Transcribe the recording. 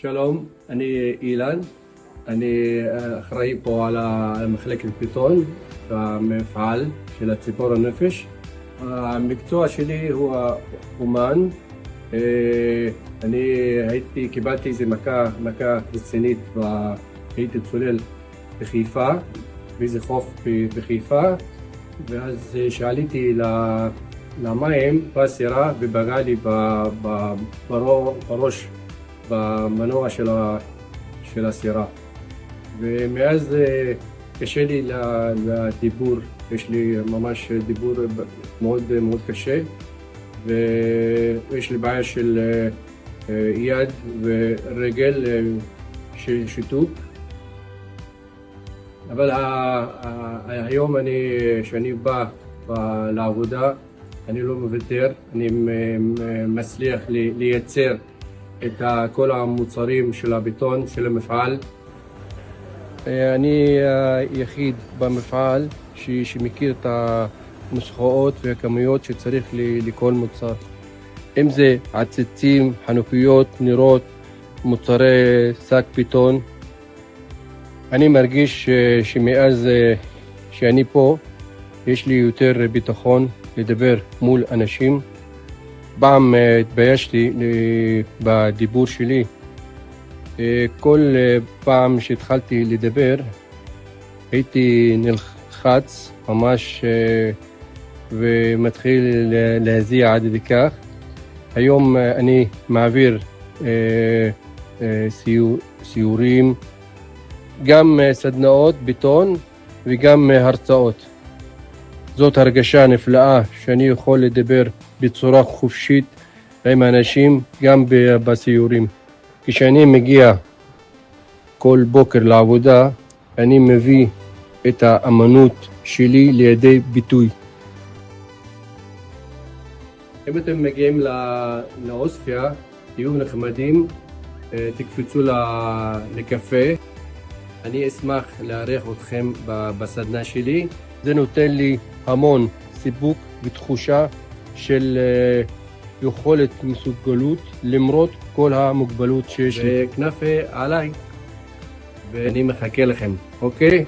שלום, אני אילן, אני אחראי פה על מחלקת פיתון במפעל של ציפור הנפש. המקצוע שלי הוא אומן. אני קיבלתי איזה מכה רצינית והייתי צולל בחיפה, באיזה חוף בחיפה, ואז שעליתי למים בסירה ופגע לי בראש, במנוע של הסירה, ומאז קשה לי לדיבור, יש לי ממש דיבור מאוד קשה, ויש לי בעיה של יד ורגל של שיתוק. אבל היום כשאני בא לעבודה אני לא מוותר, אני מצליח לייצר את כל המוצרים של הבטון של המפעל. אני היחיד במפעל שמכיר את הנוסחאות והכמויות שצריך לכל מוצר. אם זה עציצים, חנוכיות, נרות, מוצרי שק בטון. אני מרגיש שמאז שאני פה יש לי יותר ביטחון לדבר מול אנשים. פעם התביישתי בדיבור שלי. כל פעם שהתחלתי לדבר הייתי נלחץ ממש ומתחיל להזיע עד כך. היום אני מעביר סיורים, גם סדנאות בטון וגם הרצאות. זאת הרגשה נפלאה שאני יכול לדבר בצורה חופשית עם אנשים גם בסיורים. כשאני מגיע כל בוקר לעבודה, אני מביא את האמנות שלי לידי ביטוי. אם אתם מגיעים לעוספיא, תהיו נחמדים, תקפצו לקפה. אני אשמח לארח אתכם בסדנה שלי. זה נותן לי המון סיפוק ותחושה של יכולת מסוגלות למרות כל המוגבלות שיש לי. וכנפה עליי, ואני מחכה לכם, אוקיי?